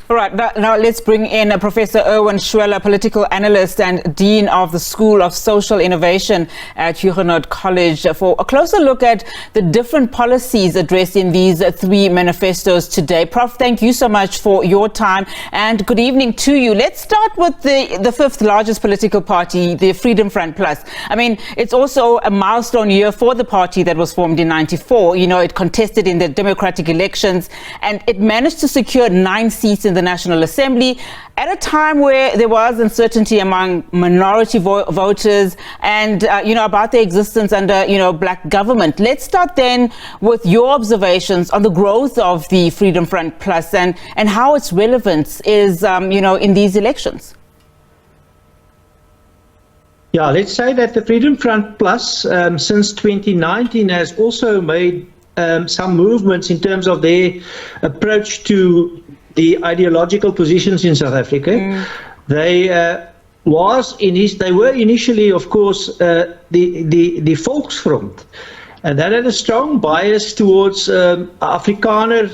All right, now let's bring in Professor Erwin Schwella, political analyst and Dean of the School of Social Innovation at Hugenote College, for a closer look at the different policies addressed in these three manifestos today. Prof, thank you so much for your time and good evening to you. Let's start with the fifth largest political party, the Freedom Front Plus. I mean, it's also a milestone year for the party that was formed in '94. You know, it contested in the democratic elections and it managed to secure 9 seats in the National Assembly at a time where there was uncertainty among minority voters and, about their existence under, black government. Let's start then with your observations on the growth of the Freedom Front Plus and how its relevance is, in these elections. Yeah, let's say that the Freedom Front Plus since 2019 has also made some movements in terms of their approach to the ideological positions in South Africa. They were initially, of course, the Volksfront, and that had a strong bias towards Afrikaner,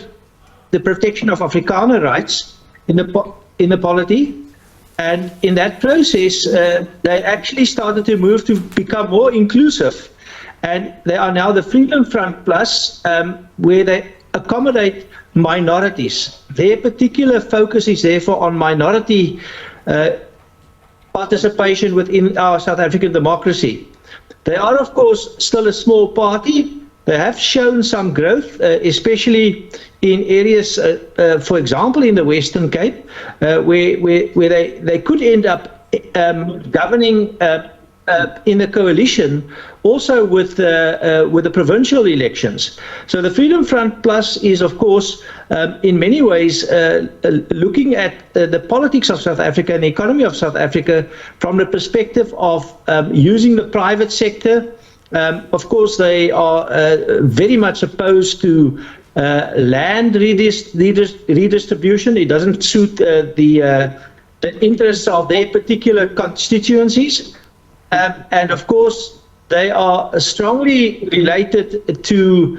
the protection of Afrikaner rights in the polity. And in that process, they actually started to move to become more inclusive. And they are now the Freedom Front Plus, where they accommodate minorities. Their particular focus is therefore on minority participation within our South African democracy. They are, of course, still a small party. They have shown some growth, especially in areas, for example, in the Western Cape, where they could end up governing in the coalition, also with the provincial elections. So the Freedom Front Plus is, of course, in many ways looking at the politics of South Africa and the economy of South Africa from the perspective of using the private sector. Of course, they are very much opposed to land redistribution. It doesn't suit the interests of their particular constituencies. And of course, they are strongly related to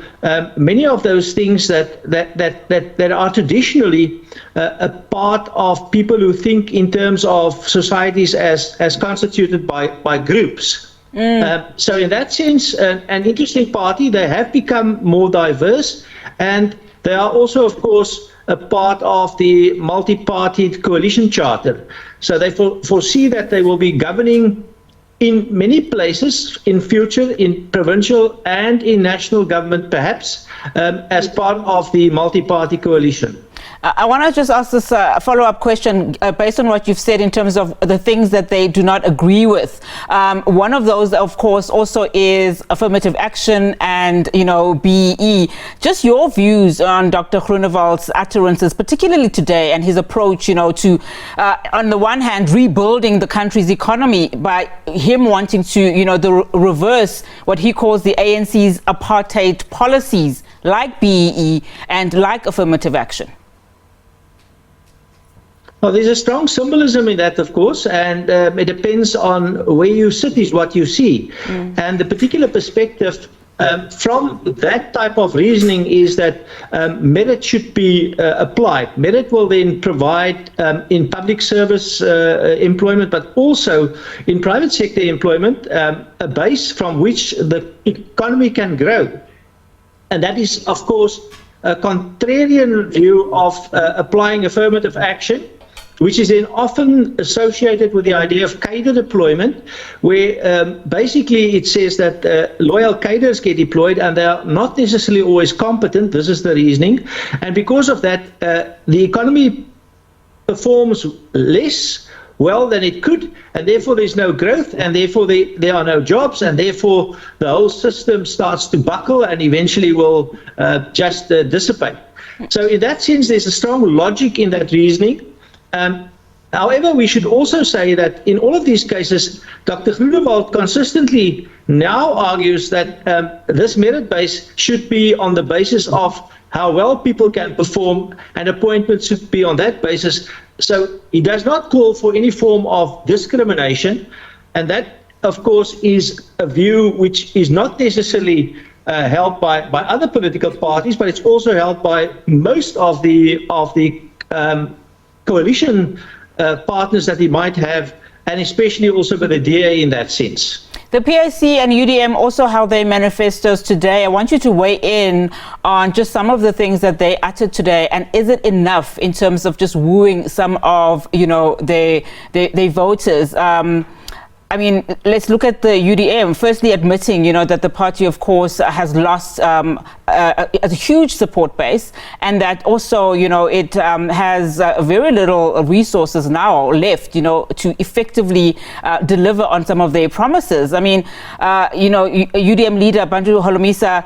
many of those things that are traditionally a part of people who think in terms of societies as constituted by groups. So in that sense, an interesting party. They have become more diverse, and they are also, of course, a part of the multi-party coalition charter. So they foresee that they will be governing in many places in future, in provincial and in national government, perhaps, as part of the multi-party coalition. I want to just ask this follow-up question based on what you've said in terms of the things that they do not agree with. One of those, of course, also is affirmative action and, BEE. Just your views on Dr. Groenewald's utterances, particularly today, and his approach, to, on the one hand, rebuilding the country's economy by him wanting to, reverse what he calls the ANC's apartheid policies, like BEE and like affirmative action. Well, there's a strong symbolism in that, of course, and it depends on where you sit is what you see. And the particular perspective from that type of reasoning is that merit should be applied. Merit will then provide in public service employment, but also in private sector employment, a base from which the economy can grow. And that is, of course, a contrarian view of applying affirmative action, which is then often associated with the idea of cadre deployment, where basically it says that loyal cadres get deployed and they are not necessarily always competent. This is the reasoning. And because of that, the economy performs less well than it could, and therefore there's no growth, and therefore there are no jobs, and therefore the whole system starts to buckle and eventually will just dissipate. So in that sense, there's a strong logic in that reasoning. However, we should also say that in all of these cases, Dr. Groenewald consistently now argues that this merit base should be on the basis of how well people can perform, and appointments should be on that basis. So he does not call for any form of discrimination, and that, of course, is a view which is not necessarily held by other political parties, but it's also held by most of the coalition partners that he might have, and especially also with the DA in that sense. The PAC and UDM also held their manifestos today. I want you to weigh in on just some of the things that they uttered today, and is it enough in terms of just wooing some of, their voters? I mean, let's look at the UDM, firstly admitting, that the party, of course, has lost a huge support base, and that also, it has very little resources now left, to effectively deliver on some of their promises. I mean, UDM leader Bantu Holomisa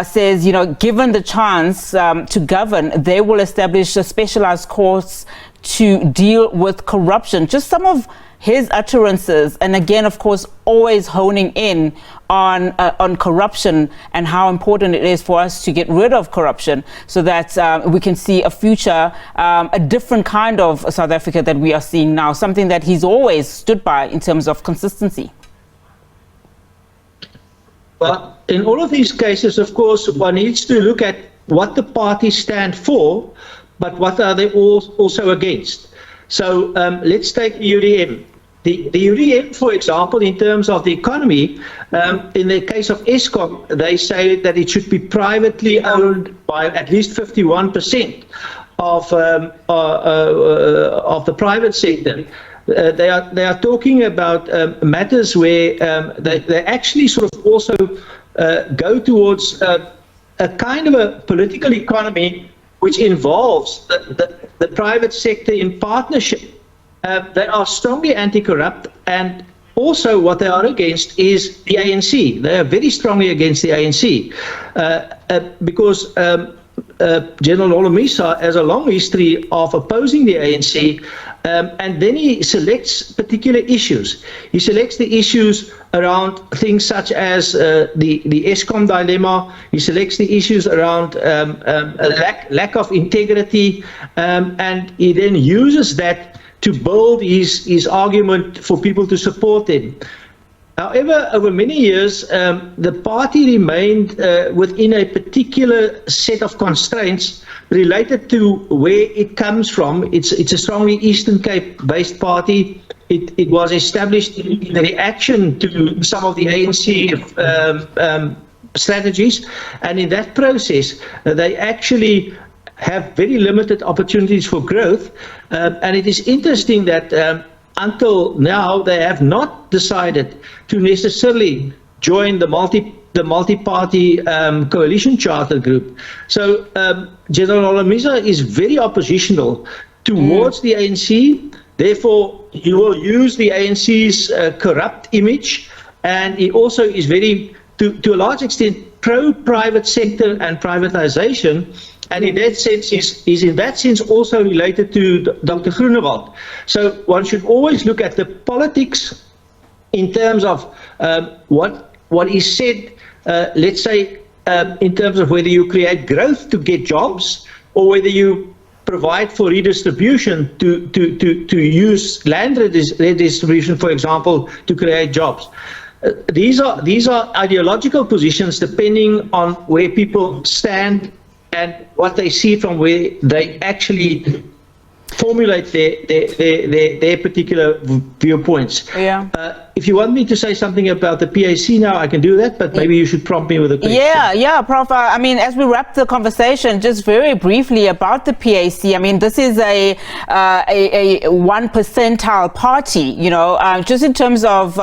says, given the chance to govern, they will establish a specialized courts to deal with corruption. Just some of his utterances, and again, of course, always honing in on corruption and how important it is for us to get rid of corruption so that we can see a future, a different kind of South Africa that we are seeing now, something that he's always stood by in terms of consistency. Well, in all of these cases, of course, one needs to look at what the parties stand for, but what are they also against. So let's take the UDM. The UDM, for example, in terms of the economy, in the case of Eskom, they say that it should be privately owned by at least 51% of the private sector. They are talking about matters where they actually sort of also go towards a kind of a political economy which involves the private sector in partnership. They are strongly anti-corrupt, and also what they are against is the ANC. They are very strongly against the ANC because General Holomisa has a long history of opposing the ANC, and then he selects particular issues. He selects the issues around things such as the Eskom dilemma. He selects the issues around a lack of integrity, and he then uses that to build his argument for people to support him. However, over many years, the party remained within a particular set of constraints related to where it comes from. It's a strongly Eastern Cape-based party. It was established in reaction to some of the ANC strategies, and in that process, they actually have very limited opportunities for growth. And it is interesting that until now, they have not decided to necessarily join the multi-party coalition charter group. So General Holomisa is very oppositional towards the ANC. Therefore, he will use the ANC's corrupt image, and he also is very, to a large extent, pro-private sector and privatization. And in that sense, is in that sense also related to Dr. Groenewald. So one should always look at the politics in terms of what is said, let's say, in terms of whether you create growth to get jobs or whether you provide for redistribution to use land redistribution, for example, to create jobs. These are ideological positions depending on where people stand and what they see from where they actually formulate their particular viewpoints. Yeah. If you want me to say something about the PAC now, I can do that, but maybe you should prompt me with a question. Yeah, Prof. I mean, as we wrap the conversation, just very briefly about the PAC. I mean, this is a 1 percentile party, just in terms of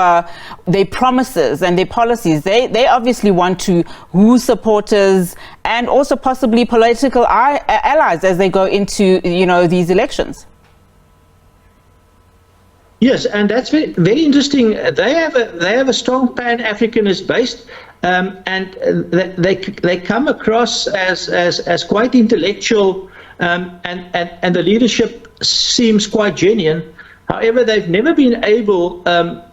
their promises and their policies. They obviously want to woo supporters and also possibly political allies as they go into, these elections. Yes, and that's very, very interesting. They have a strong Pan-Africanist base, and they come across as quite intellectual, and the leadership seems quite genuine. However, they've never been able,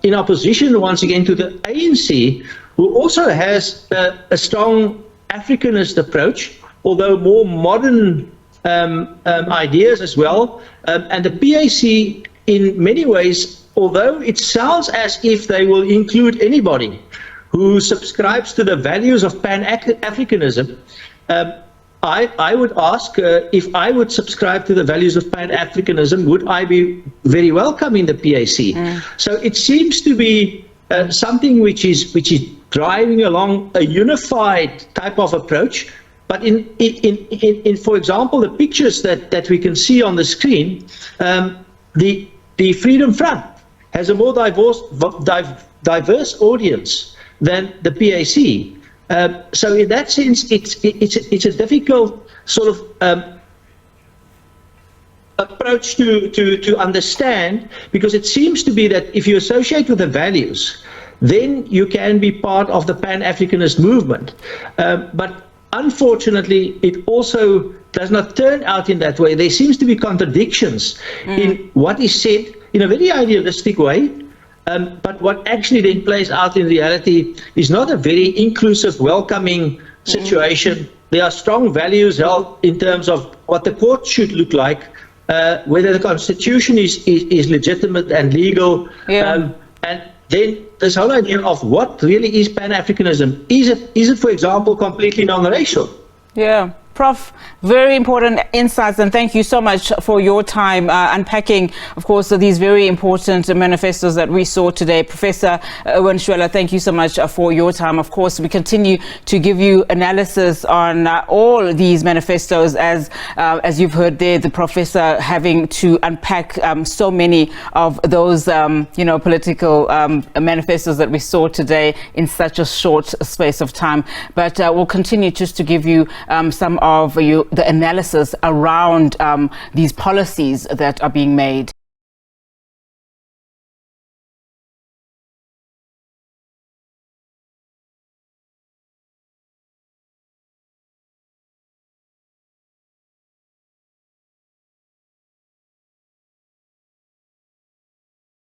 in opposition once again to the ANC, who also has a strong Africanist approach, although more modern ideas as well, and the PAC. In many ways, although it sounds as if they will include anybody who subscribes to the values of Pan-Africanism, I would ask if I would subscribe to the values of Pan-Africanism, would I be very welcome in the PAC? So it seems to be something which is driving along a unified type of approach. But in for example, the pictures that we can see on the screen, the Freedom Front has a more diverse audience than the PAC. So in that sense, it's a difficult sort of approach to understand, because it seems to be that if you associate with the values, then you can be part of the Pan-Africanist movement. But unfortunately, it also does not turn out in that way. There seems to be contradictions in what is said in a very idealistic way. But what actually then plays out in reality is not a very inclusive, welcoming situation. There are strong values held in terms of what the court should look like, whether the constitution is legitimate and legal. And then this whole idea of what really is Pan-Africanism. Is it, for example, completely non-racial? Yeah. Prof, very important insights, and thank you so much for your time unpacking, of course, these very important manifestos that we saw today. Professor Erwin Schwella, thank you so much for your time. Of course, we continue to give you analysis on all these manifestos, as you've heard there, the professor having to unpack so many of those, political manifestos that we saw today in such a short space of time. But we'll continue just to give you some of the analysis around these policies that are being made.